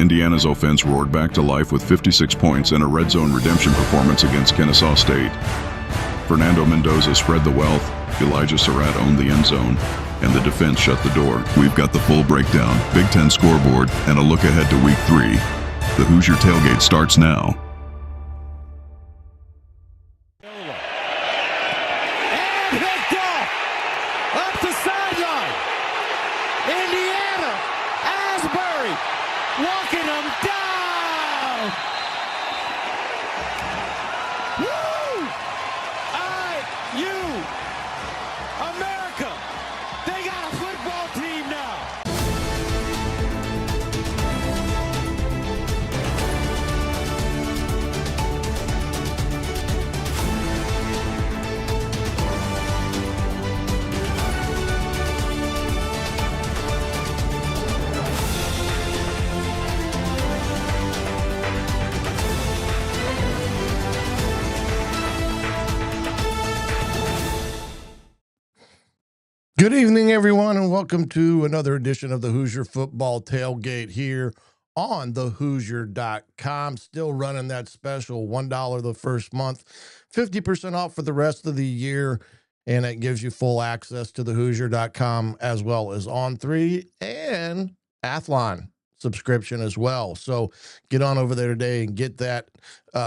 Indiana's offense roared back to life with 56 points and a Redzone redemption performance against Kennesaw State. Fernando Mendoza spread the wealth, Elijah Sarratt owned the end zone, and the defense shut the door. We've got the full breakdown, Big Ten scoreboard, and a look ahead to Week 3. The Hoosier Tailgate starts now. And picked off up the sideline. Indiana, Asbury, walking them down. Woo! IU, America, they got a football team now. Good evening, everyone, and welcome to another edition of the Hoosier Football Tailgate here on thehoosier.com. Still running that special $1 the first month, 50% off for the rest of the year, and it gives you full access to thehoosier.com as well as On3 and Athlon subscription as well. So get on over there today and get that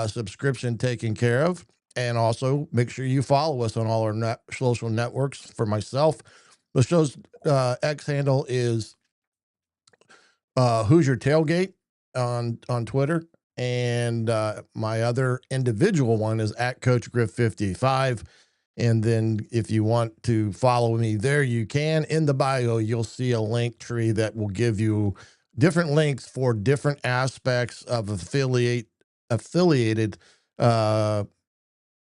subscription taken care of. And also make sure you follow us on all our social networks. For myself, the show's X handle is Hoosier Tailgate on Twitter. And my other individual one is at Coach Griff 55. And then if you want to follow me there, you can. In the bio, you'll see a link tree that will give you different links for different aspects of affiliated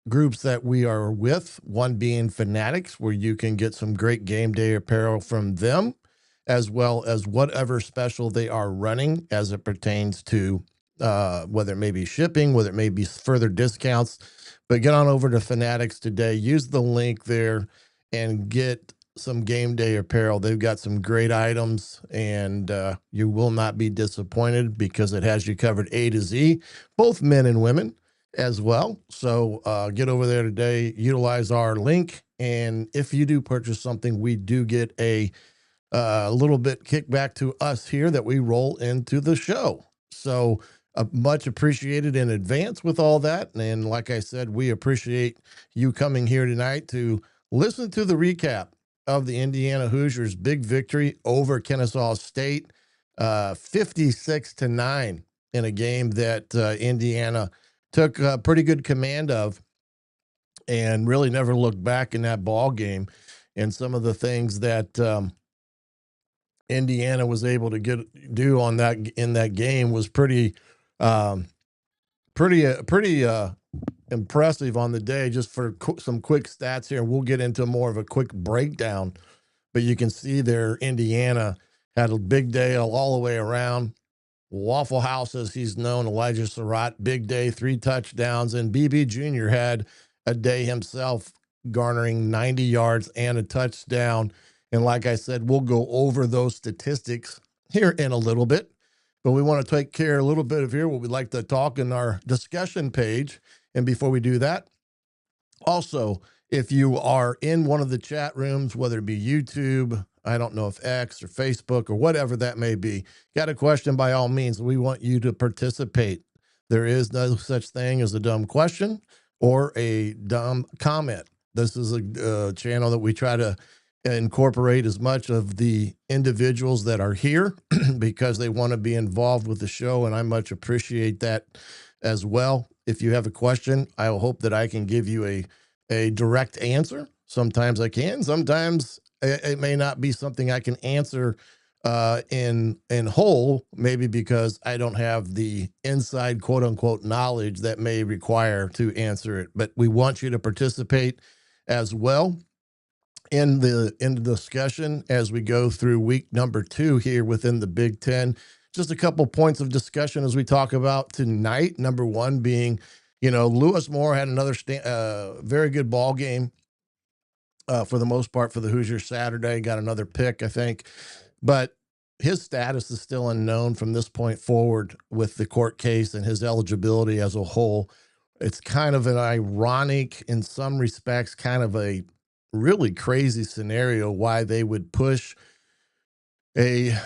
groups that we are with, one being Fanatics, where you can get some great game day apparel from them, as well as whatever special they are running as it pertains to whether it may be shipping, whether it may be further discounts. But get on over to Fanatics today, use the link there, and get some game day apparel. They've got some great items, and you will not be disappointed because it has you covered A to Z, both men and women as well. So get over there today, utilize our link, and if you do purchase something, we do get a little bit kickback to us here that we roll into the show. So much appreciated in advance with all that. And like I said, we appreciate you coming here tonight to listen to the recap of the Indiana Hoosiers' big victory over Kennesaw State, 56-9 in a game that Indiana took pretty good command of and really never looked back in that ball game. And some of the things that Indiana was able to do on that in that game was pretty impressive on the day. Just for some quick stats here, we'll get into more of a quick breakdown, but you can see there Indiana had a big day all the way around. Waffle House, as he's known, Elijah Sarratt, big day, 3 touchdowns, and BB Jr. had a day himself, garnering 90 yards and a touchdown. And like I said, we'll go over those statistics here in a little bit, but we want to take care a little bit of here what we'd like to talk in our discussion page. And before we do that, also, if you are in one of the chat rooms, whether it be YouTube, I don't know if X or Facebook or whatever that may be, got a question, by all means, we want you to participate. There is no such thing as a dumb question or a dumb comment. This is a channel that we try to incorporate as much of the individuals that are here because they want to be involved with the show, and I much appreciate that as well. If you have a question, I hope that I can give you a direct answer. Sometimes I can, sometimes it may not be something I can answer in whole, maybe because I don't have the inside quote unquote knowledge that may require to answer it. But we want you to participate as well in the discussion as we go through week number 2 here within the Big Ten. Just a couple points of discussion as we talk about tonight. Number one being, Lewis Moore had another very good ball game for the most part for the Hoosiers Saturday. Got another pick, I think. But his status is still unknown from this point forward with the court case and his eligibility as a whole. It's kind of an ironic, in some respects, kind of a really crazy scenario why they would push a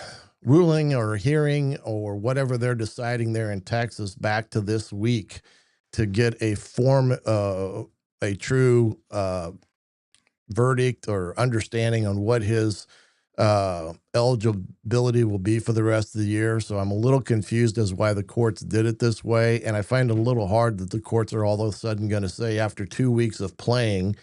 ruling or hearing or whatever they're deciding there in Texas back to this week to get a true verdict or understanding on what his eligibility will be for the rest of the year. So I'm a little confused as why the courts did it this way. And I find it a little hard that the courts are all of a sudden going to say after 2 weeks of playing,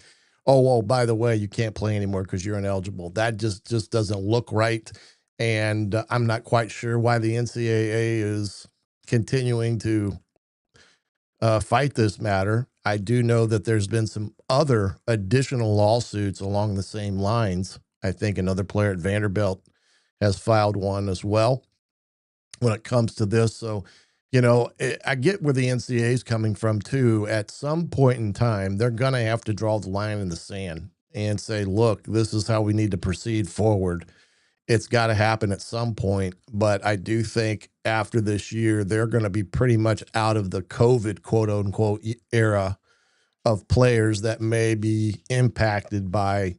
oh, well, by the way, you can't play anymore because you're ineligible. That just doesn't look right. And I'm not quite sure why the NCAA is continuing to fight this matter. I do know that there's been some other additional lawsuits along the same lines. I think another player at Vanderbilt has filed one as well when it comes to this. So, I get where the NCAA is coming from too. At some point in time, they're going to have to draw the line in the sand and say, look, this is how we need to proceed forward. It's got to happen at some point. But I do think after this year, they're going to be pretty much out of the COVID, quote unquote, era of players that may be impacted by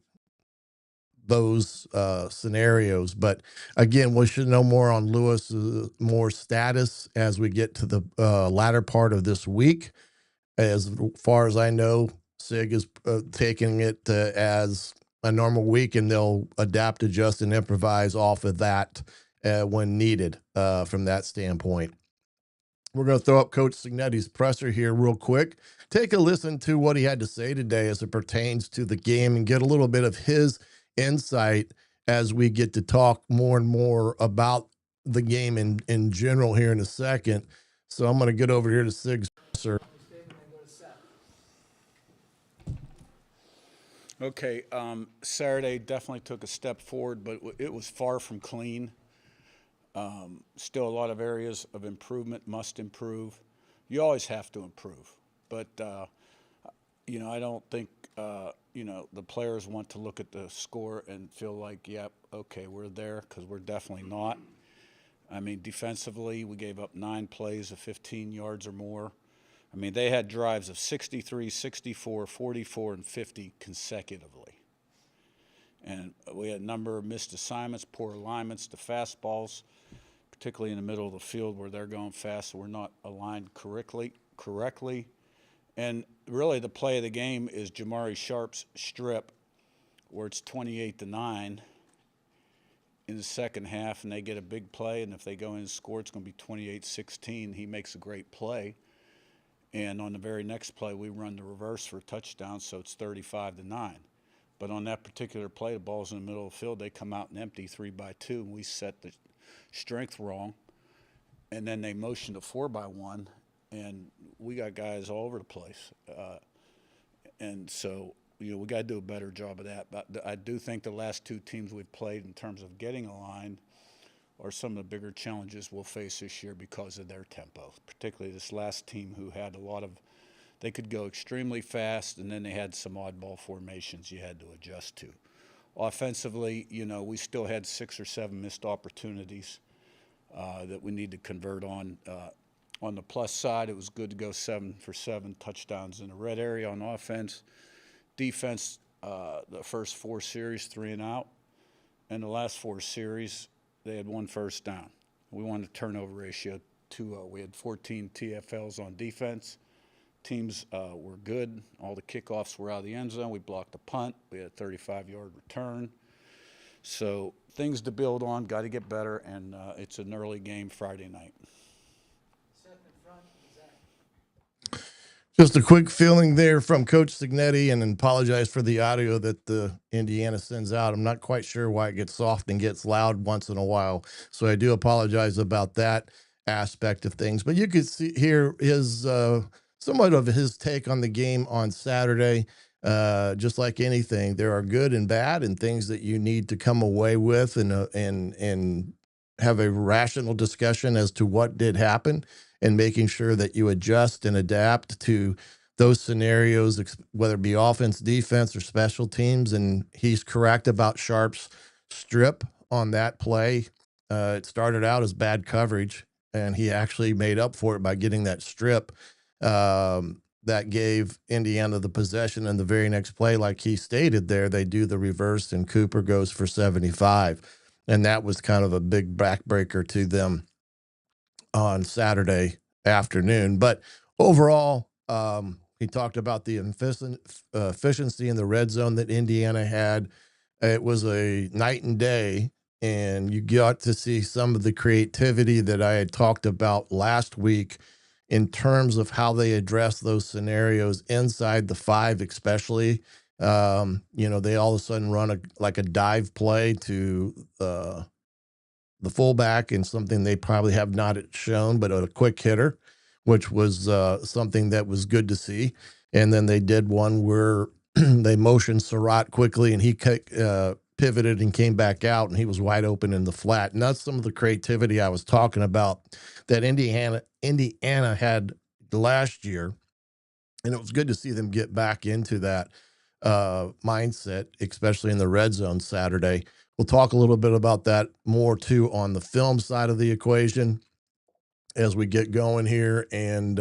those scenarios. But again, we should know more on Lewis, more status as we get to the latter part of this week. As far as I know, SIG is taking it as a normal week, and they'll adapt, adjust, and improvise off of that when needed from that standpoint. We're going to throw up Coach Cignetti's presser here real quick. Take a listen to what he had to say today as it pertains to the game and get a little bit of his insight as we get to talk more and more about the game in general here in a second. So I'm going to get over here to Sig's presser. Okay, Saturday definitely took a step forward, but it was far from clean. Still a lot of areas of improvement, must improve. You always have to improve. But, I don't think, the players want to look at the score and feel like, yep, okay, we're there, because we're definitely not. I mean, defensively, we gave up 9 plays of 15 yards or more. I mean, they had drives of 63, 64, 44, and 50 consecutively. And we had a number of missed assignments, poor alignments to fastballs, particularly in the middle of the field where they're going fast, so we're not aligned correctly. And really the play of the game is Jamari Sharp's strip, where it's 28-9 in the second half, and they get a big play, and if they go in and score, it's going to be 28-16. He makes a great play. And on the very next play, we run the reverse for a touchdown, so it's 35-9. But on that particular play, the ball's in the middle of the field. They come out and empty 3-2, and we set the strength wrong. And then they motion to 4-1, and we got guys all over the place. And so, we got to do a better job of that. But I do think the last 2 teams we've played in terms of getting aligned are some of the bigger challenges we'll face this year because of their tempo, particularly this last team who had a lot of – they could go extremely fast, and then they had some oddball formations you had to adjust to. Offensively, we still had 6 or 7 missed opportunities that we need to convert on. On the plus side, it was good to go 7 for 7 touchdowns in the red area on offense. Defense, the first 4 series, 3 and out. And the last 4 series, they had 1 first down. We won the turnover ratio 2-0. We had 14 TFLs on defense. Teams were good. All the kickoffs were out of the end zone. We blocked a punt. We had a 35-yard return. So things to build on, got to get better, and it's an early game Friday night. Just a quick feeling there from Coach Cignetti, and apologize for the audio that the Indiana sends out. I'm not quite sure why it gets soft and gets loud once in a while, so I do apologize about that aspect of things. But you could hear his somewhat of his take on the game on Saturday. Just like anything, there are good and bad, and things that you need to come away with and have a rational discussion as to what did happen, and making sure that you adjust and adapt to those scenarios, whether it be offense, defense, or special teams. And he's correct about Sharp's strip on that play. It started out as bad coverage, and he actually made up for it by getting that strip that gave Indiana the possession. And the very next play, like he stated there, they do the reverse, and Cooper goes for 75. And that was kind of a big backbreaker to them on Saturday afternoon. But overall, he talked about the efficiency in the red zone that Indiana had. It was a night and day, and you got to see some of the creativity that I had talked about last week in terms of how they address those scenarios inside the 5, especially. They all of a sudden run like a dive play to the fullback, and something they probably have not shown, but a quick hitter, which was something that was good to see. And then they did one where they motioned Sarratt quickly, and he pivoted and came back out, and he was wide open in the flat. And that's some of the creativity I was talking about that Indiana had last year. And it was good to see them get back into that mindset, especially in the red zone Saturday. We'll talk a little bit about that more too on the film side of the equation as we get going here and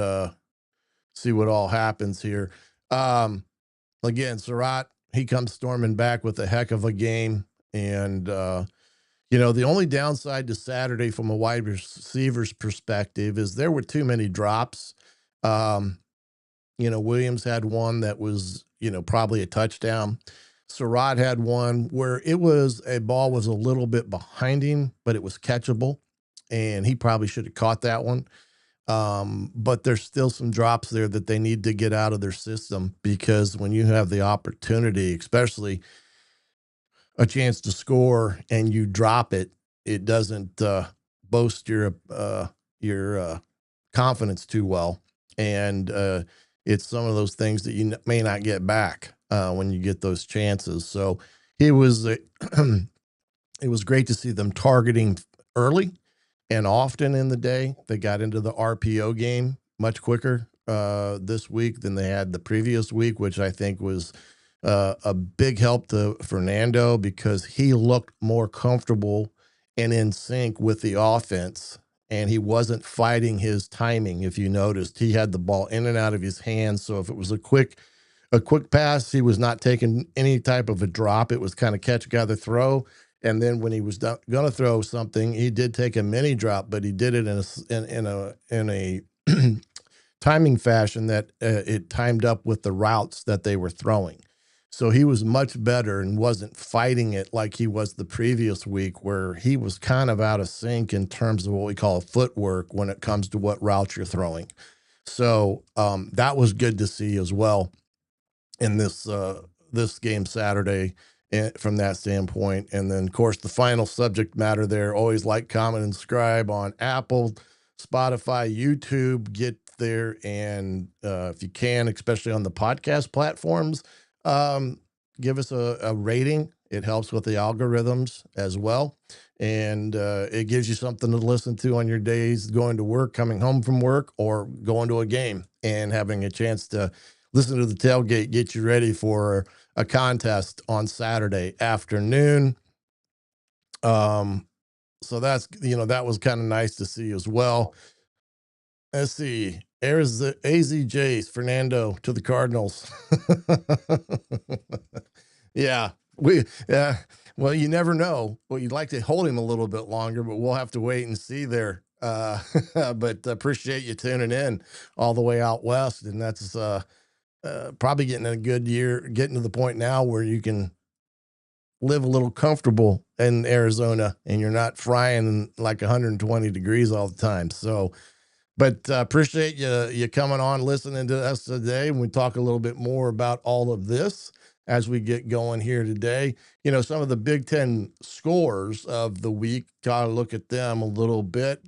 see what all happens here. Again, Sarratt, he comes storming back with a heck of a game. And, the only downside to Saturday from a wide receiver's perspective is there were too many drops. Williams had one that was, probably a touchdown. Sarratt had one where a ball was a little bit behind him, but it was catchable, and he probably should have caught that one. But there's still some drops there that they need to get out of their system, because when you have the opportunity, especially a chance to score, and you drop it, it doesn't boast your confidence too well. And it's some of those things that you may not get back when you get those chances. So it was great to see them targeting early and often in the day. They got into the RPO game much quicker this week than they had the previous week, which I think was a big help to Fernando, because he looked more comfortable and in sync with the offense, and he wasn't fighting his timing. If you noticed, he had the ball in and out of his hands. So if it was a quick pass, he was not taking any type of a drop. It was kind of catch, gather, throw. And then when he was going to throw something, he did take a mini drop, but he did it in a timing fashion that it timed up with the routes that they were throwing. So he was much better and wasn't fighting it like he was the previous week, where he was kind of out of sync in terms of what we call footwork when it comes to what routes you're throwing. So that was good to see as well in this game Saturday from that standpoint. And then, of course, the final subject matter there, always like, comment, and subscribe on Apple, Spotify, YouTube. Get there, and if you can, especially on the podcast platforms, give us a rating. It helps with the algorithms as well. And it gives you something to listen to on your days going to work, coming home from work, or going to a game and having a chance to listen to the tailgate, get you ready for a contest on Saturday afternoon. So that's, that was kind of nice to see as well. Let's see. There's the AZJs, Fernando to the Cardinals. Yeah. Well, you never know. Well, you'd like to hold him a little bit longer, but we'll have to wait and see there. But appreciate you tuning in all the way out west. And that's probably getting a good year, getting to the point now where you can live a little comfortable in Arizona and you're not frying like 120 degrees all the time. So, but appreciate you coming on, listening to us today. And we talk a little bit more about all of this as we get going here today. Some of the Big Ten scores of the week, got to look at them a little bit.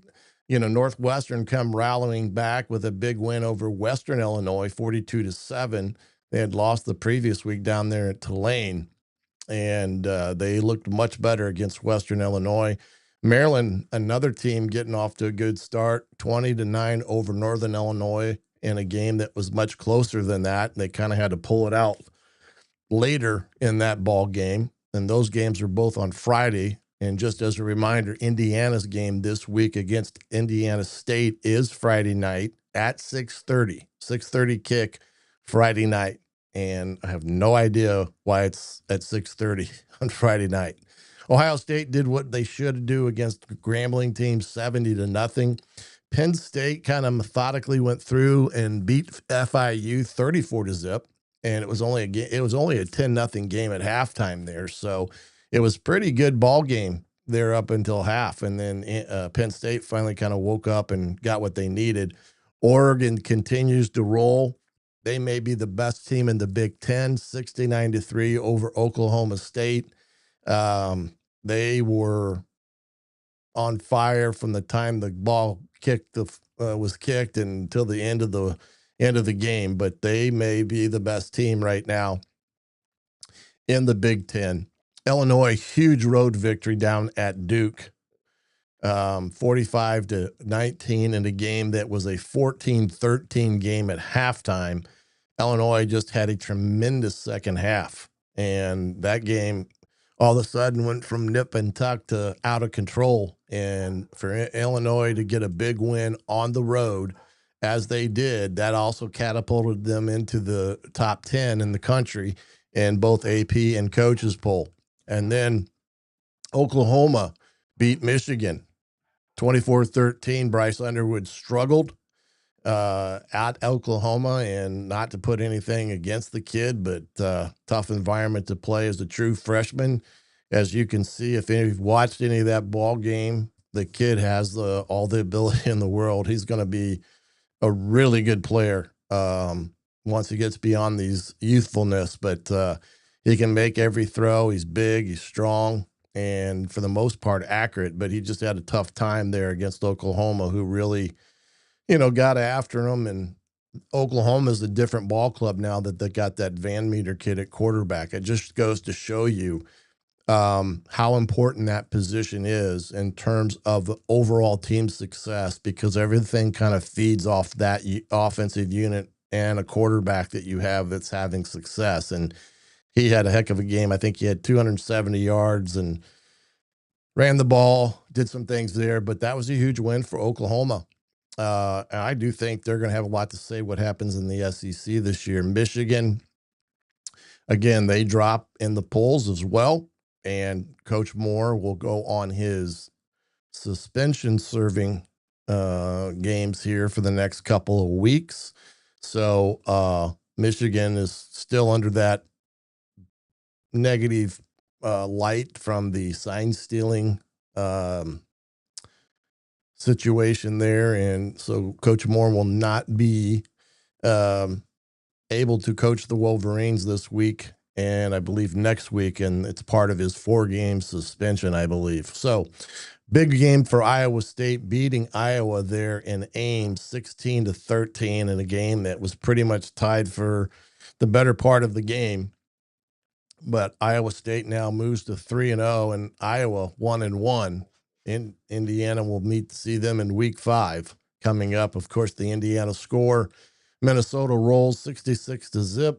Northwestern come rallying back with a big win over Western Illinois, 42-7. They had lost the previous week down there at Tulane, and they looked much better against Western Illinois. Maryland, another team getting off to a good start, 20-9 over Northern Illinois in a game that was much closer than that. And they kind of had to pull it out later in that ball game. And those games are both on Friday. And just as a reminder, Indiana's game this week against Indiana State is Friday night at 6:30. 6:30 kick Friday night. And I have no idea why it's at 6:30 on Friday night. Ohio State did what they should do against the Grambling team, 70-0. Penn State kind of methodically went through and beat FIU 34-0. And it was only a 10-0 game at halftime there. So it was pretty good ball game there up until half. And then Penn State finally kind of woke up and got what they needed. Oregon continues to roll. They may be the best team in the Big Ten, 69-3 over Oklahoma State. They were on fire from the time the ball was kicked until the end of the game. But they may be the best team right now in the Big Ten. Illinois, huge road victory down at Duke, 45-19 in a game that was a 14-13 game at halftime. Illinois just had a tremendous second half, and that game all of a sudden went from nip and tuck to out of control. And for Illinois to get a big win on the road, as they did, that also catapulted them into the top 10 in the country in both AP and coaches poll. And then Oklahoma beat Michigan 24-13. Bryce Underwood struggled at Oklahoma, and not to put anything against the kid, but tough environment to play as a true freshman. As you can see, if you've watched any of that ball game, the kid has all the ability in the world. He's going to be a really good player once he gets beyond these youthfulness, but he can make every throw. He's big, he's strong, and for the most part accurate, but he just had a tough time there against Oklahoma, who really, got after him. And Oklahoma is a different ball club now that they got that Van Meter kid at quarterback. It just goes to show you how important that position is in terms of the overall team success, because everything kind of feeds off that offensive unit and a quarterback that you have that's having success. And he had a heck of a game. I think he had 270 yards and ran the ball, did some things there, but that was a huge win for Oklahoma. And I do think they're going to have a lot to say what happens in the SEC this year. Michigan, again, they drop in the polls as well. And Coach Moore will go on his suspension serving games here for the next couple of weeks. So Michigan is still under that negative light from the sign stealing situation there. And so Coach Moore will not be able to coach the Wolverines this week, and I believe next week, and it's part of his 4-game suspension, I believe. So big game for Iowa State, beating Iowa there in Ames 16-13 in a game that was pretty much tied for the better part of the game. But Iowa State now moves to 3-0, and Iowa 1-1. In Indiana will see them in week 5 coming up. Of course, the Indiana score. Minnesota rolls 66-0,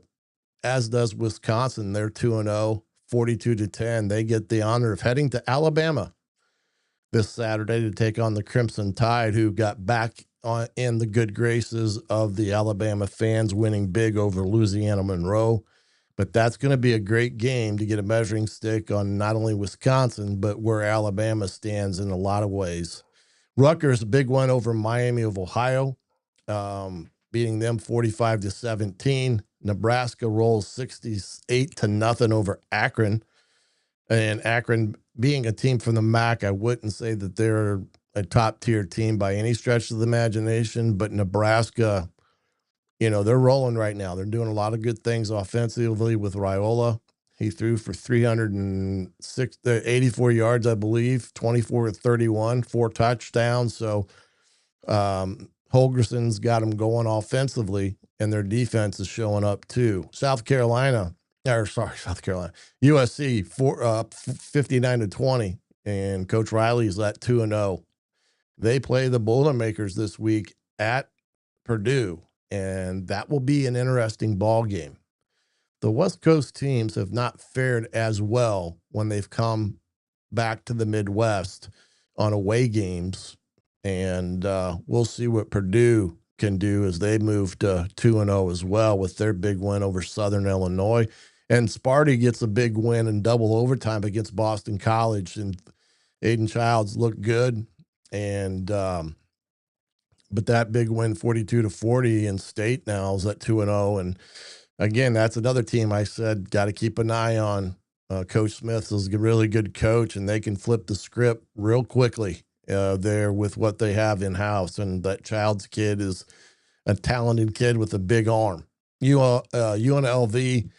as does Wisconsin. They're 2-0, 42-10. They get the honor of heading to Alabama this Saturday to take on the Crimson Tide, who got back in the good graces of the Alabama fans, winning big over Louisiana Monroe. But that's going to be a great game to get a measuring stick on not only Wisconsin, but where Alabama stands in a lot of ways. Rutgers, a big one over Miami of Ohio, beating them 45-17. Nebraska rolls 68-0 over Akron. And Akron, being a team from the MAC, I wouldn't say that they're a top-tier team by any stretch of the imagination, but Nebraska, they're rolling right now. They're doing a lot of good things offensively with Raiola. He threw for 384 yards, I believe, 24-31, 4 touchdowns. So Holgerson's got them going offensively, and their defense is showing up too. USC 59-20, and Coach Riley's at 2-0. They play the Boilermakers this week at Purdue, and that will be an interesting ball game. The West Coast teams have not fared as well when they've come back to the Midwest on away games. And we'll see what Purdue can do as they move to 2-0 as well with their big win over Southern Illinois. And Sparty gets a big win in double overtime against Boston College. And Aiden Childs looked good. And but that big win, 42-40 in state now, is at 2-0. And again, that's another team I said got to keep an eye on. Coach Smith is a really good coach, and they can flip the script real quickly there with what they have in house. And that Child's kid is a talented kid with a big arm. UNLV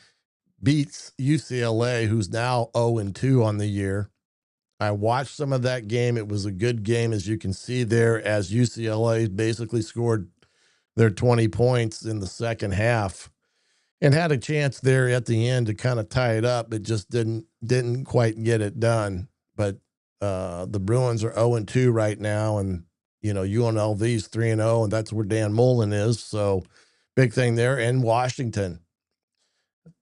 beats UCLA, who's now 0-2 on the year. I watched some of that game. It was a good game, as you can see there, as UCLA basically scored their 20 points in the second half and had a chance there at the end to kind of tie it up. It just didn't quite get it done. But the Bruins are 0-2 right now, and UNLV's 3-0, and that's where Dan Mullen is. So big thing there. And Washington,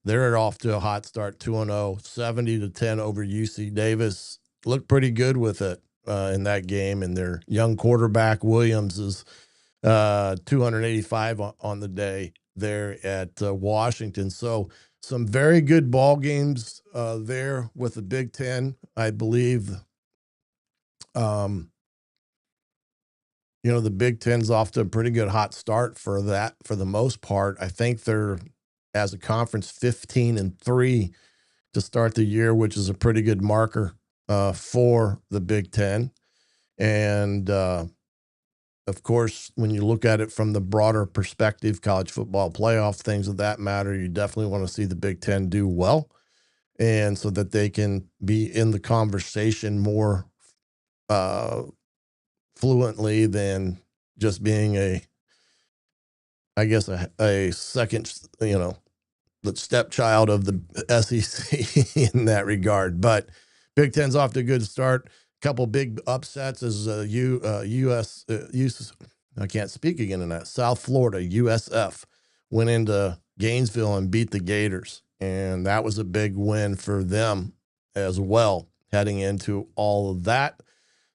they're off to a hot start, 2-0, 70-10 over UC Davis. Looked pretty good with it in that game, and their young quarterback Williams is 285 on the day there at Washington. So some very good ball games there with the Big Ten. I believe, the Big Ten's off to a pretty good hot start for that for the most part. I think they're, as a conference, 15-3 to start the year, which is a pretty good marker for the Big Ten. And of course, when you look at it from the broader perspective, college football playoff, things of that matter, you definitely want to see the Big Ten do well, and so that they can be in the conversation more fluently than just being a second, the stepchild of the SEC in that regard. But Big Ten's off to a good start. Couple big upsets as I can't speak again in that. South Florida, USF, went into Gainesville and beat the Gators. And that was a big win for them as well, heading into all of that.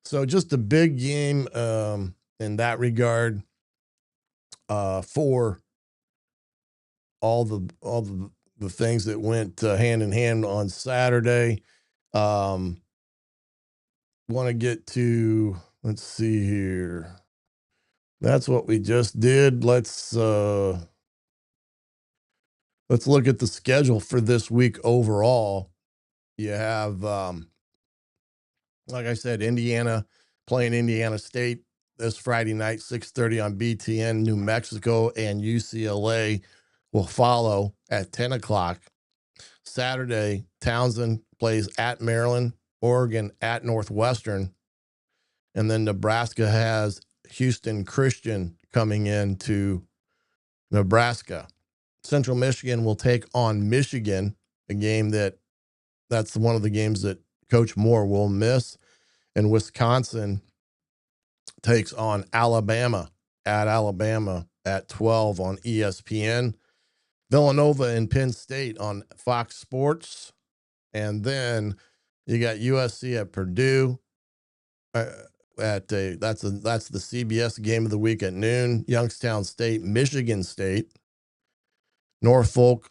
So just a big game in that regard for all the things that went hand in hand on Saturday. Want to get to, let's see here. That's what we just did. Let's look at the schedule for this week overall. You have, like I said, Indiana playing Indiana State this Friday night, 6:30 on BTN. New Mexico and UCLA will follow at 10 o'clock. Saturday, Townsend plays at Maryland, Oregon at Northwestern, and then Nebraska has Houston Christian coming into Nebraska. Central Michigan will take on Michigan, a game that's one of the games that Coach Moore will miss. And Wisconsin takes on Alabama at 12 on ESPN. Villanova and Penn State on Fox Sports. And then you got USC at Purdue that's the CBS game of the week at noon. Youngstown State, Michigan State, Norfolk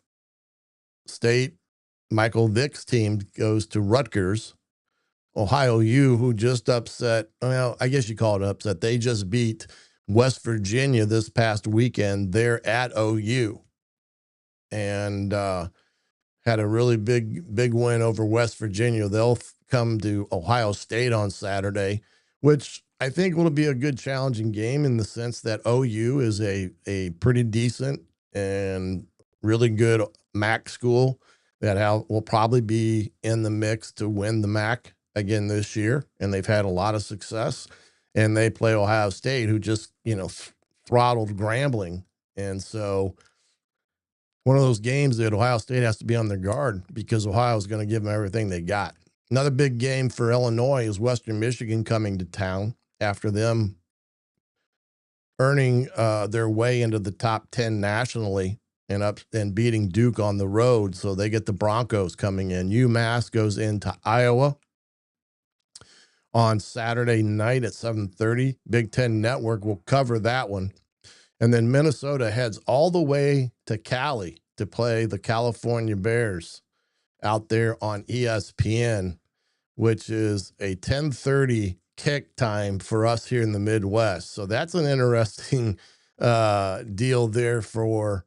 State. Michael Vick's team goes to Rutgers. Ohio U, who just upset, well, I guess you call it upset. They just beat West Virginia this past weekend. They're at OU and had a really big win over West Virginia. They'll come to Ohio State on Saturday, which I think will be a good challenging game in the sense that OU is a pretty decent and really good MAC school that will probably be in the mix to win the MAC again this year. And they've had a lot of success, and they play Ohio State, who just, throttled Grambling. And so one of those games that Ohio State has to be on their guard because Ohio is going to give them everything they got. Another big game for Illinois is Western Michigan coming to town after them earning their way into the top 10 nationally and beating Duke on the road. So they get the Broncos coming in. UMass goes into Iowa. on Saturday night at 7:30. Big Ten Network will cover that one. And then Minnesota heads all the way to Cali to play the California Bears out there on ESPN, which is a 10:30 kick time for us here in the Midwest. So that's an interesting deal there for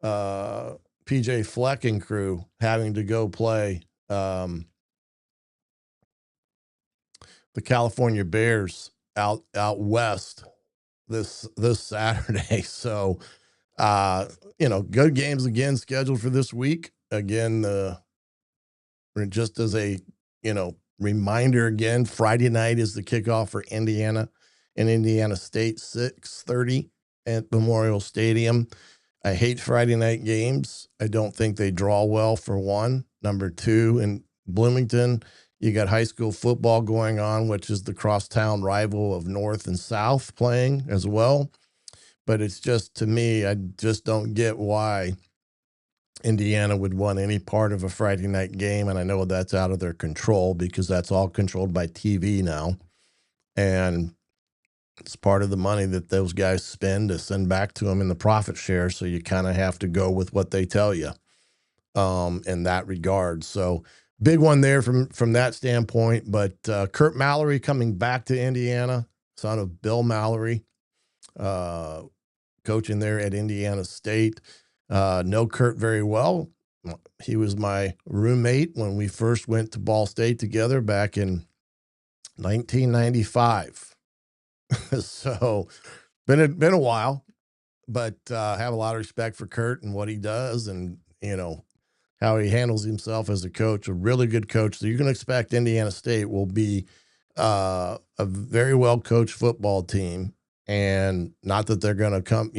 PJ Fleck and crew having to go play the California Bears out west this Saturday. So good games again scheduled for this week. Again, just as a reminder again, Friday night is the kickoff for Indiana and Indiana State, 6:30 at Memorial Stadium. I hate Friday night games. I don't think they draw well, for one. Number two, in Bloomington, you got high school football going on, which is the crosstown rival of North and South playing as well. But it's just, to me, I just don't get why Indiana would want any part of a Friday night game. And I know that's out of their control because that's all controlled by TV now. And it's part of the money that those guys spend to send back to them in the profit share. So you kind of have to go with what they tell you in that regard. So big one there from that standpoint. But Kurt Mallory coming back to Indiana, son of Bill Mallory, coaching there at Indiana State. Know Kurt very well. He was my roommate when we first went to Ball State together back in 1995. So been a while, but have a lot of respect for Kurt and what he does, and how he handles himself as a coach. A really good coach. So you can expect Indiana State will be a very well coached football team, and not that they're going to come,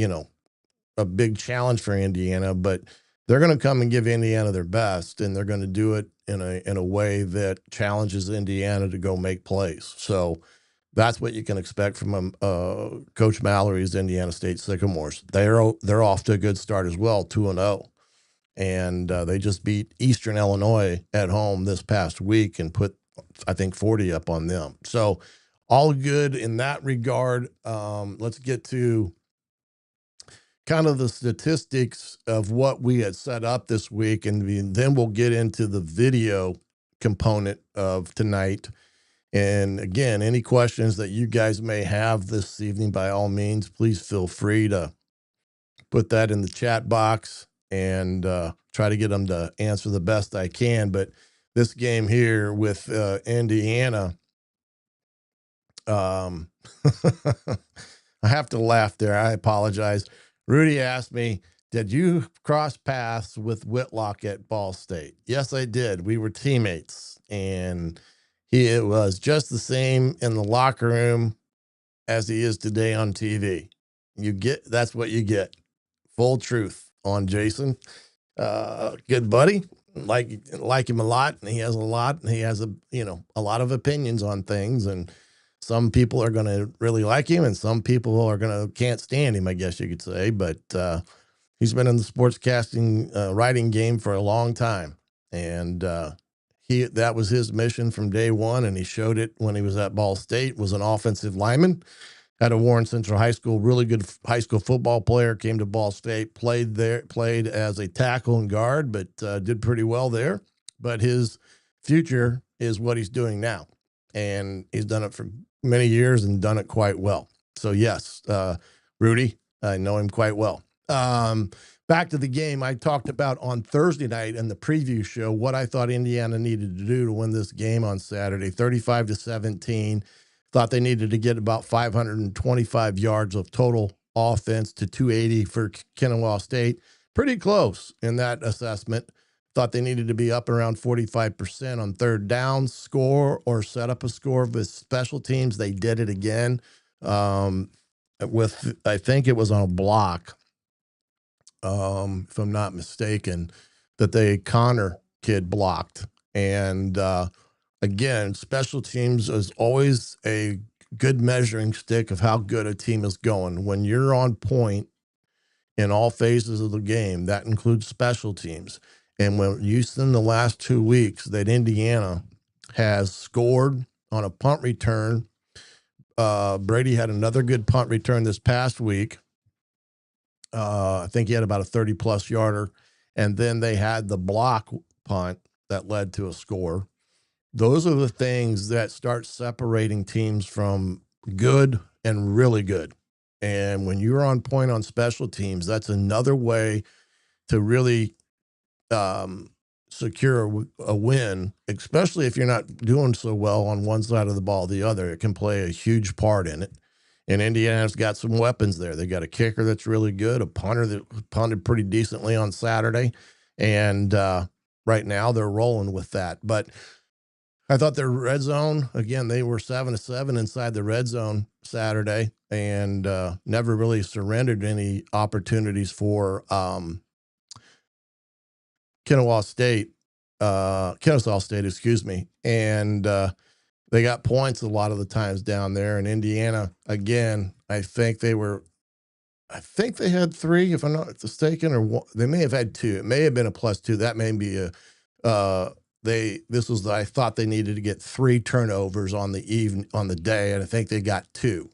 a big challenge for Indiana, but they're going to come and give Indiana their best, and they're going to do it in a way that challenges Indiana to go make plays. So that's what you can expect from Coach Mallory's Indiana State Sycamores. They're off to a good start as well, 2-0, and they just beat Eastern Illinois at home this past week and put, I think, 40 up on them. So all good in that regard. Let's get to kind of the statistics of what we had set up this week, and then we'll get into the video component of tonight. And again, any questions that you guys may have this evening, by all means, please feel free to put that in the chat box and try to get them to answer the best I can. But this game here with Indiana, I have to laugh there. I apologize. Rudy asked me, did you cross paths with Whitlock at Ball State? Yes, I did. We were teammates, and he was just the same in the locker room as he is today on TV. That's what you get. Full truth on Jason. Good buddy. Like him a lot, and he has a lot of opinions on things, and some people are going to really like him, and some people are can't stand him, I guess you could say. But he's been in the sportscasting writing game for a long time, and that was his mission from day one, and he showed it when he was at Ball State. Was an offensive lineman at a Warren Central High School, really good high school football player. Came to Ball State, played as a tackle and guard, but did pretty well there. But his future is what he's doing now, and he's done it for many years and done it quite well. So yes, Rudy, I know him quite well. Back to the game, I talked about on Thursday night in the preview show what I thought Indiana needed to do to win this game on Saturday, 35-17. Thought they needed to get about 525 yards of total offense to 280 for Kennesaw State. Pretty close in that assessment. Thought they needed to be up around 45% on third down, score or set up a score with special teams. They did it again with, I think it was on a block, if I'm not mistaken, that the Connor kid blocked. And again, special teams is always a good measuring stick of how good a team is going. When you're on point in all phases of the game, that includes special teams. And when you send the last 2 weeks that Indiana has scored on a punt return. Brady had another good punt return this past week. I think he had about a 30-plus yarder. And then they had the block punt that led to a score. Those are the things that start separating teams from good and really good. And when you're on point on special teams, that's another way to really secure a win, especially if you're not doing so well on one side of the ball or the other. It can play a huge part in it. And Indiana's got some weapons there. They got a kicker that's really good, a punter that punted pretty decently on Saturday. And right now they're rolling with that. But I thought their red zone, again, they were 7-7 inside the red zone Saturday and never really surrendered any opportunities for Kennesaw State, excuse me. And they got points a lot of the times down there. And Indiana, again, I think they had 3, if I'm not mistaken, or one, they may have had 2. It may have been a +2. That may be I thought they needed to get 3 turnovers on the day, and I think they got 2.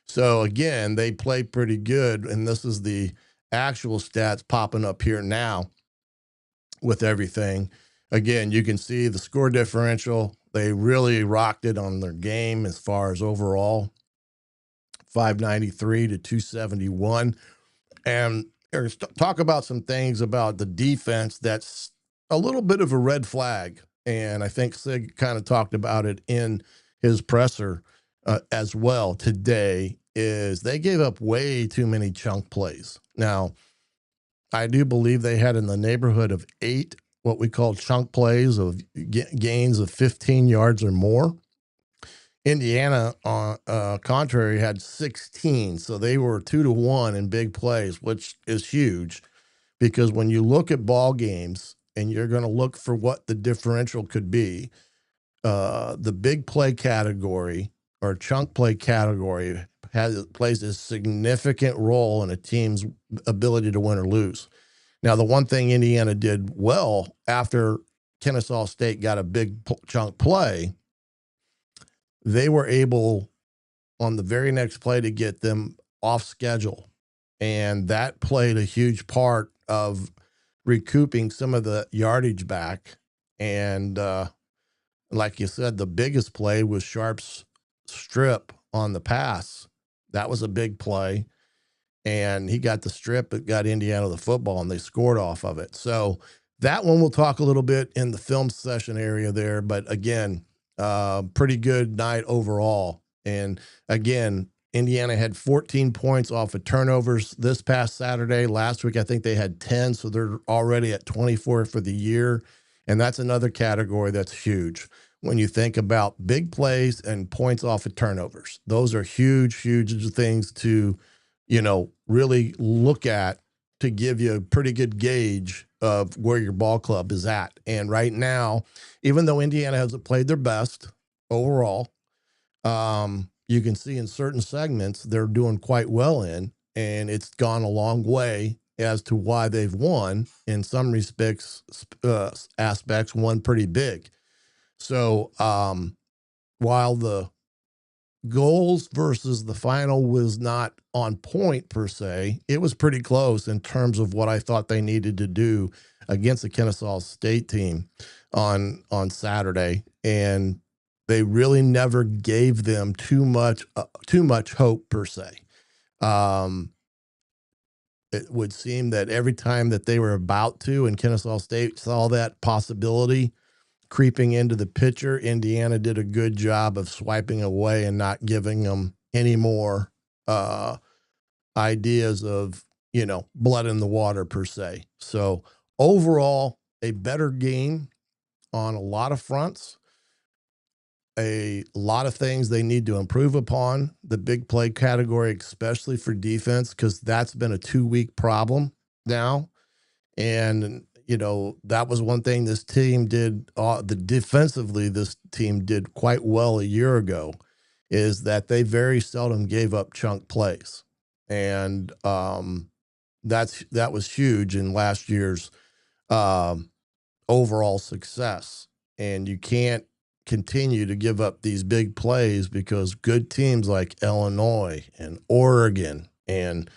So again, they played pretty good. And this is the actual stats popping up here now with everything. Again, you can see the score differential. They really rocked it on their game as far as overall, 593 to 271. And talk about some things about the defense that's a little bit of a red flag. And I think Sig kind of talked about it in his presser as well today, is they gave up way too many chunk plays. Now, I do believe they had in the neighborhood of 8 what we call chunk plays of gains of 15 yards or more. Indiana, on contrary, had 16. So they were 2-1 in big plays, which is huge, because when you look at ball games and you're going to look for what the differential could be, the big play category or chunk play category plays a significant role in a team's ability to win or lose. Now, the one thing Indiana did well after Kennesaw State got a big chunk play, they were able on the very next play to get them off schedule. And that played a huge part of recouping some of the yardage back. And like you said, the biggest play was Sharp's strip on the pass. That was a big play. And he got the strip, it got Indiana the football, and they scored off of it. So that one we'll talk a little bit in the film session area there. But again, pretty good night overall. And again, Indiana had 14 points off of turnovers this past Saturday. Last week, I think they had 10, so they're already at 24 for the year. And that's another category that's huge when you think about big plays and points off of turnovers. Those are huge, huge things to really look at to give you a pretty good gauge of where your ball club is at. And right now, even though Indiana hasn't played their best overall, you can see in certain segments they're doing quite well in, and it's gone a long way as to why they've won. In some respects, aspects, won pretty big. So while the goals versus the final was not on point per se, it was pretty close in terms of what I thought they needed to do against the Kennesaw State team on Saturday. And they really never gave them too much hope per se. It would seem that every time that they were about to, and Kennesaw State saw that possibility creeping into the pitcher, Indiana did a good job of swiping away and not giving them any more ideas of, blood in the water per se. So overall, a better game on a lot of fronts, a lot of things they need to improve upon. The big play category, especially for defense, because that's been a 2-week problem now. And that was one thing this team did. Defensively, this team did quite well a year ago, is that they very seldom gave up chunk plays, and that was huge in last year's overall success. And you can't continue to give up these big plays because good teams like Illinois and Oregon and,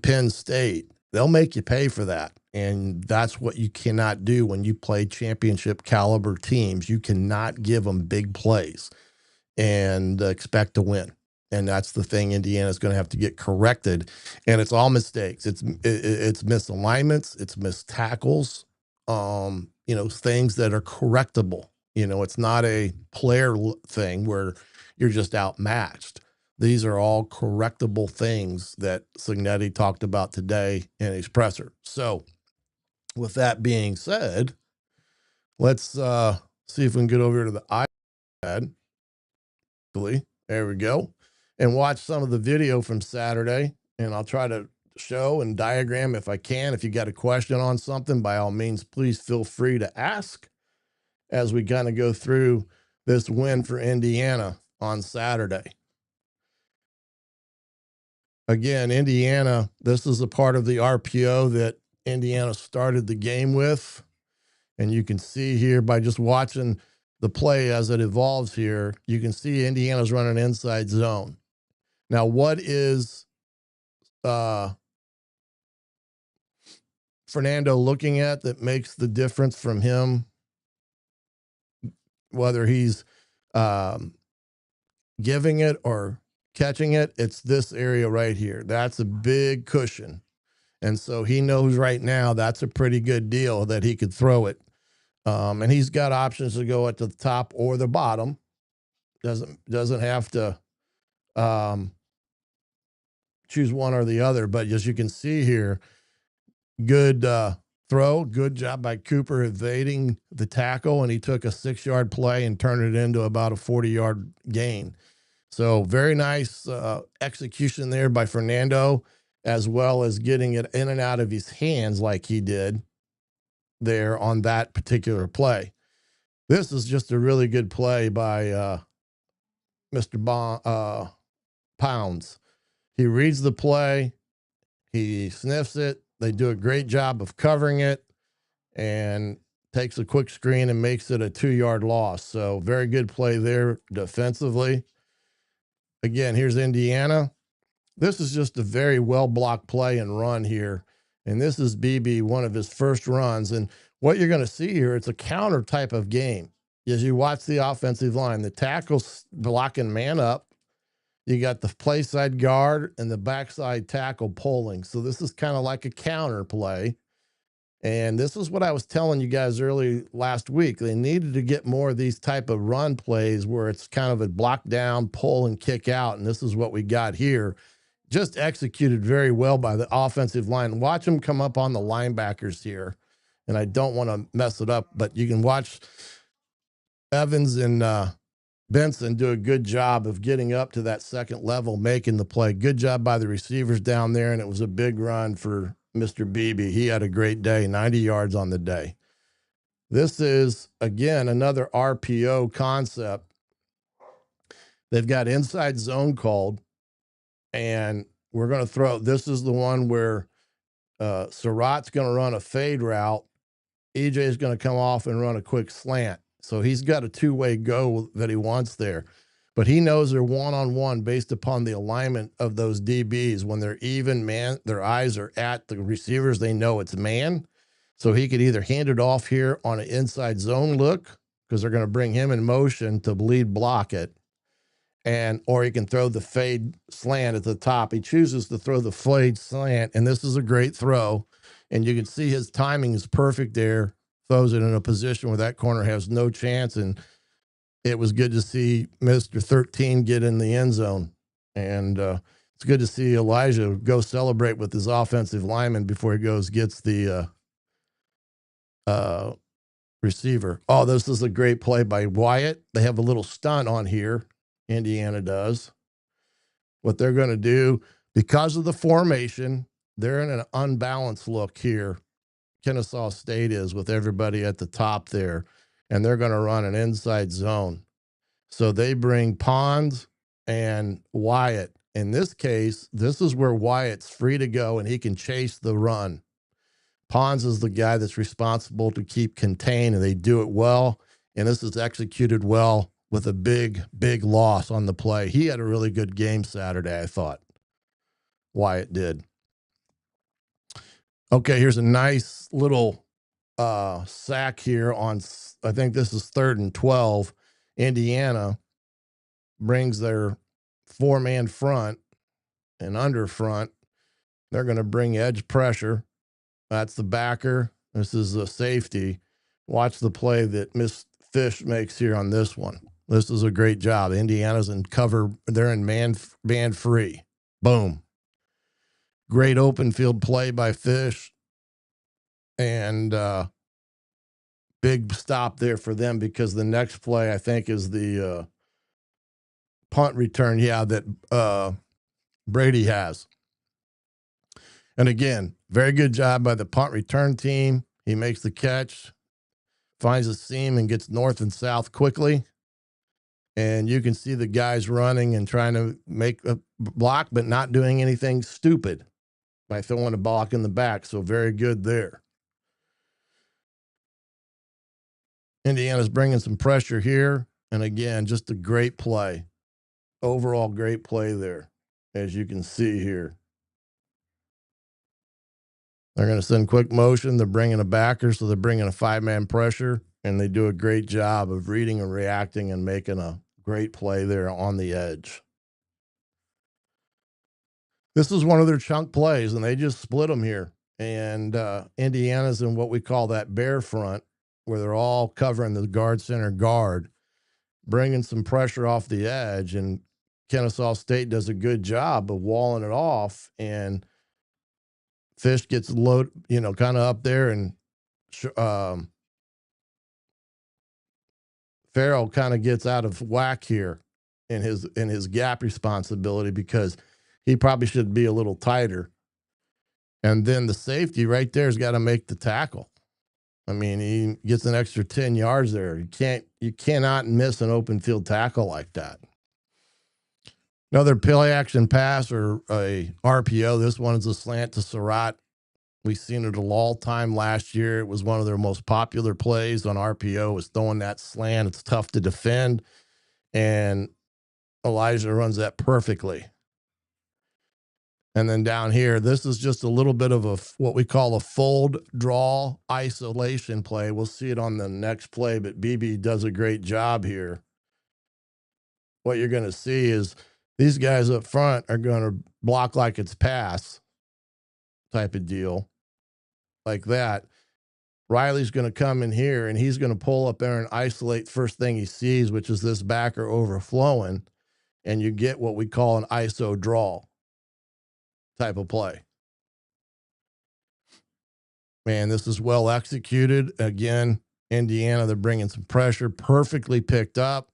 Penn State, they'll make you pay for that. And that's what you cannot do when you play championship caliber teams. You cannot give them big plays and expect to win. And that's the thing Indiana's going to have to get corrected. And it's all mistakes. It's misalignments. It's missed tackles. Things that are correctable. It's not a player thing where you're just outmatched. These are all correctable things that Cignetti talked about today in his presser. So with that being said, let's see if we can get over to the iPad. There we go. And watch some of the video from Saturday. And I'll try to show and diagram if I can. If you got a question on something, by all means, please feel free to ask as we kind of go through this win for Indiana on Saturday. Again, Indiana, this is a part of the RPO that Indiana started the game with. And you can see here by just watching the play as it evolves here, you can see Indiana's running inside zone. Now, what is Fernando looking at that makes the difference from him, whether he's giving it or catching it? It's this area right here. That's a big cushion. And so he knows right now that's a pretty good deal that he could throw it. And he's got options to go at the top or the bottom. Doesn't have to choose one or the other. But as you can see here, good throw. Good job by Cooper evading the tackle, and he took a 6-yard play and turned it into about a 40-yard gain. So very nice execution there by Fernando, as well as getting it in and out of his hands like he did there on that particular play. This is just a really good play by Mr. Pounds. He reads the play, he sniffs it. They do a great job of covering it and takes a quick screen and makes it a 2-yard loss. So very good play there defensively. Again, here's Indiana. This is just a very well-blocked play and run here. And this is BB, one of his first runs. And what you're going to see here, it's a counter type of game. As you watch the offensive line, the tackle's blocking man up. You got the play side guard and the backside tackle pulling. So this is kind of like a counter play. And this is what I was telling you guys early last week. They needed to get more of these type of run plays where it's kind of a block down, pull, and kick out. And this is what we got here. Just executed very well by the offensive line. Watch them come up on the linebackers here. And I don't want to mess it up, but you can watch Evans and Benson do a good job of getting up to that second level, making the play. Good job by the receivers down there, and it was a big run for Mr. Beebe. He had a great day, 90 yards on the day. This is, again, another RPO concept. They've got inside zone called, and we're going to throw, this is the one where Sarratt's going to run a fade route. EJ is going to come off and run a quick slant. So he's got a two-way go that he wants there. But he knows they're one-on-one based upon the alignment of those DBs. When they're even man, their eyes are at the receivers, they know it's man. So he could either hand it off here on an inside zone look, because they're going to bring him in motion to lead block it. Or he can throw the fade slant at the top. He chooses to throw the fade slant, and this is a great throw. And you can see his timing is perfect there. Throws it in a position where that corner has no chance, and it was good to see Mr. 13 get in the end zone. And it's good to see Elijah go celebrate with his offensive lineman before he gets the receiver. Oh, this is a great play by Wyatt. They have a little stunt on here. Indiana does. What they're going to do, because of the formation, they're in an unbalanced look here. Kennesaw State is, with everybody at the top there, and they're going to run an inside zone. So they bring Pons and Wyatt. In this case, this is where Wyatt's free to go and he can chase the run. Pons is the guy that's responsible to keep contained, and they do it well. And this is executed well with a big, big loss on the play. He had a really good game Saturday, I thought. Wyatt did. Okay, here's a nice little sack here on, I think this is 3rd and 12. Indiana brings their 4-man front and under front. They're going to bring edge pressure. That's the backer. This is the safety. Watch the play that Miss Fish makes here on this one. This is a great job. Indiana's in cover. They're in man free. Boom. Great open field play by Fish. And big stop there for them because the next play, I think, is the punt return, that Brady has. And again, very good job by the punt return team. He makes the catch, finds a seam, and gets north and south quickly. And you can see the guys running and trying to make a block, but not doing anything stupid by throwing a block in the back. So very good there. Indiana's bringing some pressure here. And again, just a great play. Overall great play there, as you can see here. They're going to send quick motion. They're bringing a backer, so they're bringing a 5-man pressure, and they do a great job of reading and reacting and making a great play there on the edge. This is one of their chunk plays, and they just split them here. And Indiana's in what we call that bear front, where they're all covering the guard center guard, bringing some pressure off the edge, and Kennesaw State does a good job of walling it off, and Fish gets low, kind of up there, and Farrell kind of gets out of whack here in his gap responsibility because he probably should be a little tighter. And then the safety right there has got to make the tackle. I mean, he gets an extra 10 yards there. You cannot miss an open field tackle like that. Another play action pass or a RPO. This one is a slant to Sarratt. We've seen it all time last year. It was one of their most popular plays on RPO, was throwing that slant. It's tough to defend. And Elijah runs that perfectly. And then down here, this is just a little bit of what we call a fold draw isolation play. We'll see it on the next play, but BB does a great job here. What you're going to see is these guys up front are going to block like it's pass type of deal, like that. Riley's going to come in here, and he's going to pull up there and isolate first thing he sees, which is this backer overflowing, and you get what we call an ISO draw type of play. Man, this is well executed. Again, Indiana, they're bringing some pressure, perfectly picked up.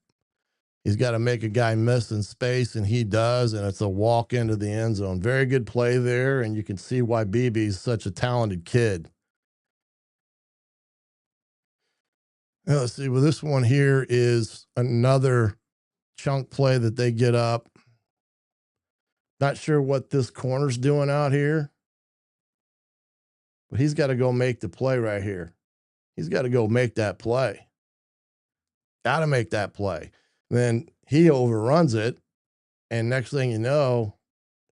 He's got to make a guy miss in space, and he does, and it's a walk into the end zone. Very good play there, and you can see why BB's such a talented kid. Now, let's see. Well, this one here is another chunk play that they get up. Not sure what this corner's doing out here, but he's got to go make the play right here. He's got to go make that play. Got to make that play. Then he overruns it, and next thing you know,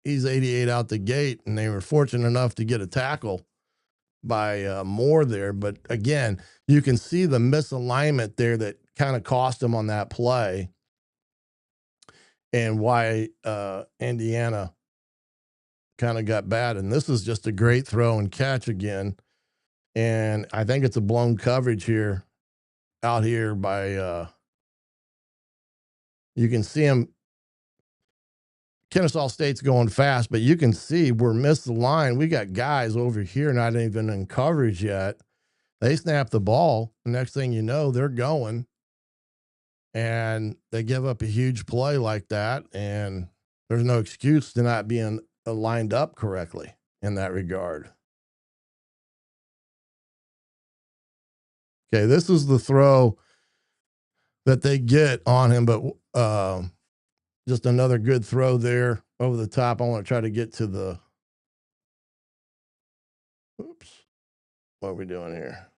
he's 88 out the gate, and they were fortunate enough to get a tackle by Moore there. But again, you can see the misalignment there that kind of cost him on that play, and why Indiana kind of got bad. And this is just a great throw and catch again. And I think it's a blown coverage here, out here by you can see him. Kennesaw State's going fast, but you can see we're missed the line. We got guys over here not even in coverage yet. They snap the ball. The next thing you know, they're going, and they give up a huge play like that. And there's no excuse to not being lined up correctly in that regard. Okay, this is the throw that they get on him, but just another good throw there over the top. I want to try to get to the, oops, what are we doing here?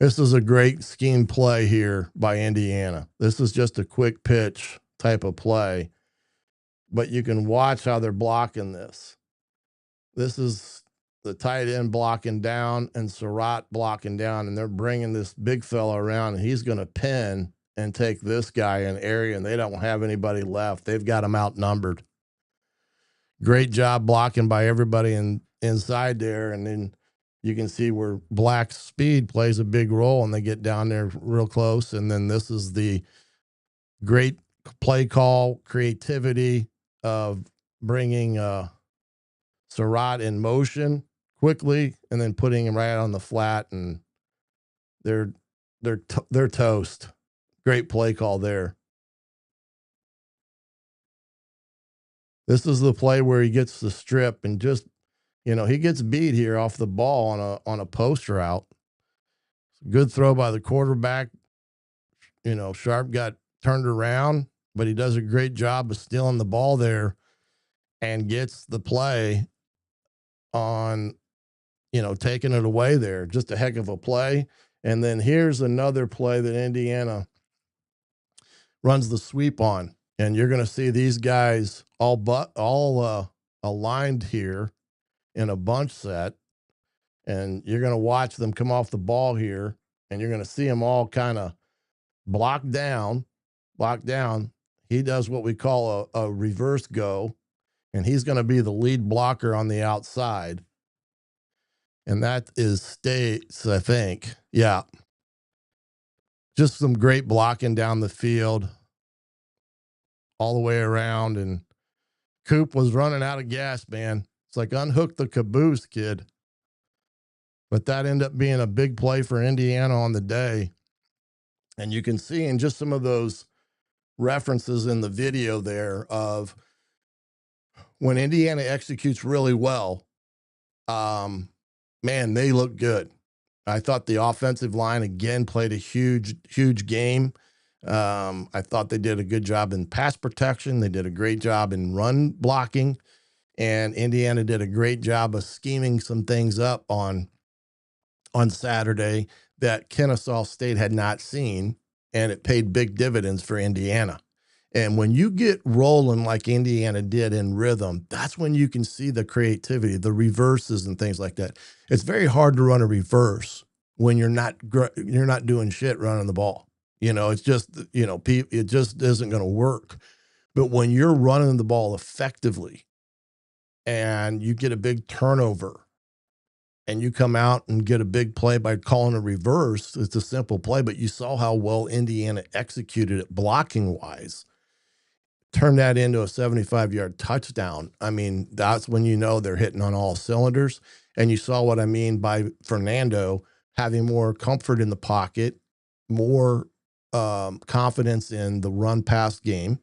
This is a great scheme play here by Indiana. This is just a quick pitch type of play, but you can watch how they're blocking this. This is the tight end blocking down and Sarratt blocking down, and they're bringing this big fella around, and he's going to pin and take this guy in area, and they don't have anybody left. They've got him outnumbered. Great job blocking by everybody inside there, and then you can see where Black's speed plays a big role, and they get down there real close. And then this is the great play call creativity of bringing Sarratt in motion quickly and then putting him right on the flat, and they're toast. Great play call there. This is the play where he gets the strip and just, he gets beat here off the ball on a post route. Good throw by the quarterback. Sharp got turned around, but he does a great job of stealing the ball there and gets the play on, taking it away there. Just a heck of a play. And then here's another play that Indiana runs the sweep on. And you're going to see these guys all aligned here in a bunch set. And you're going to watch them come off the ball here. And you're going to see them all kind of blocked down. He does what we call a reverse go. And he's going to be the lead blocker on the outside. And that is States, I think. Yeah. Just some great blocking down the field all the way around. And Coop was running out of gas, man. It's like unhook the caboose, kid. But that ended up being a big play for Indiana on the day. And you can see in just some of those references in the video there of when Indiana executes really well, man, they look good. I thought the offensive line again played a huge game. I thought they did a good job in pass protection. They did a great job in run blocking, and Indiana did a great job of scheming some things up on Saturday that Kennesaw State had not seen, and it paid big dividends for Indiana. And when you get rolling like Indiana did in rhythm, that's when you can see the creativity, the reverses and things like that. It's very hard to run a reverse when you're not doing shit running the ball. It's just, it just isn't going to work. But when you're running the ball effectively and you get a big turnover and you come out and get a big play by calling a reverse, it's a simple play, but you saw how well Indiana executed it blocking wise. Turn that into a 75-yard touchdown. I mean, that's when they're hitting on all cylinders. And you saw what I mean by Fernando having more comfort in the pocket, more confidence in the run-pass game.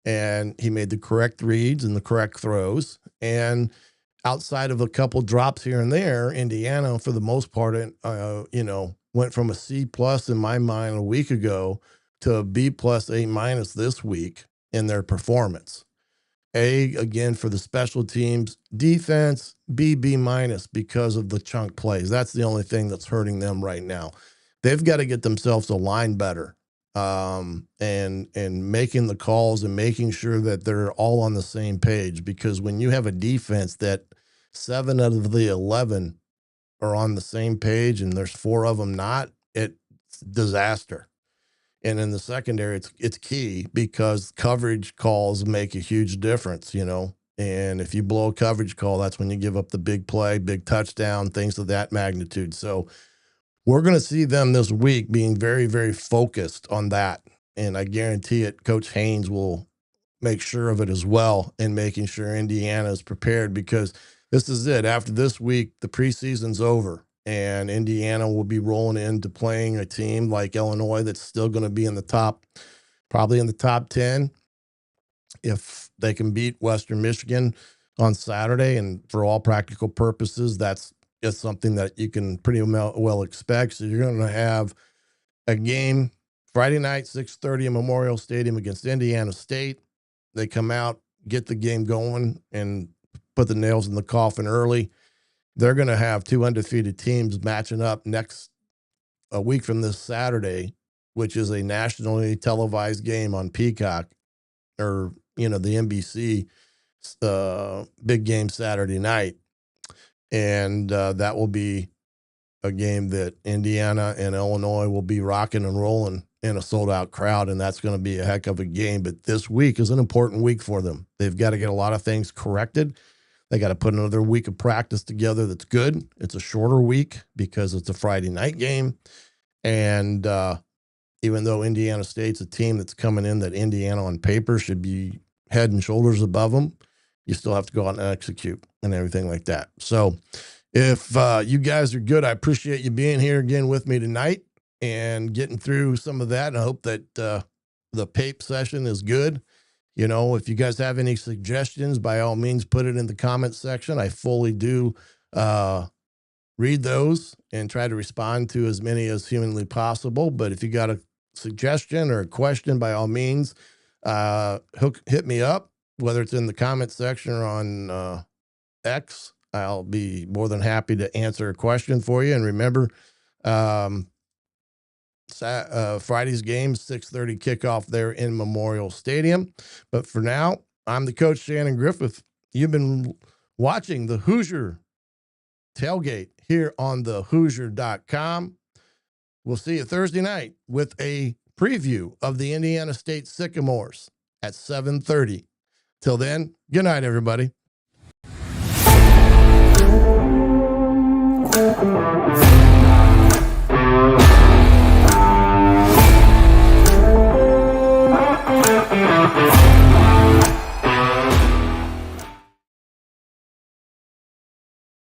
And he made the correct reads and the correct throws. And outside of a couple drops here and there, Indiana, for the most part, went from a C+ in my mind a week ago to a B+, A- this week in their performance. A, again, for the special teams. Defense, B because of the chunk plays. That's the only thing that's hurting them right now. They've got to get themselves aligned better, and making the calls and making sure that they're all on the same page. Because when you have a defense that 7 out of the 11 are on the same page and there's 4 of them not, it's disaster. And in the secondary, it's key because coverage calls make a huge difference, And if you blow a coverage call, that's when you give up the big play, big touchdown, things of that magnitude. So we're going to see them this week being very, very focused on that. And I guarantee it, Coach Haynes will make sure of it as well and making sure Indiana is prepared, because this is it. After this week, the preseason's over. And Indiana will be rolling into playing a team like Illinois that's still going to be probably in the top 10. If they can beat Western Michigan on Saturday, and for all practical purposes, that's just something that you can pretty well expect. So you're going to have a game Friday night, 6:30 in Memorial Stadium against Indiana State. They come out, get the game going, and put the nails in the coffin early. They're going to have 2 undefeated teams matching up next a week from this Saturday, which is a nationally televised game on Peacock, or the NBC big game Saturday night, and that will be a game that Indiana and Illinois will be rocking and rolling in a sold-out crowd, and that's going to be a heck of a game. But this week is an important week for them. They've got to get a lot of things corrected. They got to put another week of practice together that's good. It's a shorter week because it's a Friday night game, and even though Indiana State's a team that's coming in that Indiana on paper should be head and shoulders above them, you still have to go out and execute and everything like that. So if you guys are good, I appreciate you being here again with me tonight and getting through some of that. And I hope that the PAPE session is good. If you guys have any suggestions, by all means, put it in the comments section. I fully do read those and try to respond to as many as humanly possible. But if you got a suggestion or a question, by all means, hit me up, whether it's in the comments section or on X. I'll be more than happy to answer a question for you. And remember, Friday's game, 6:30 kickoff there in Memorial Stadium. But for now, I'm the coach, Shannon Griffith. You've been watching the Hoosier Tailgate here on the Hoosier.com. We'll see you Thursday night with a preview of the Indiana State Sycamores at 7:30. Till then, good night, everybody.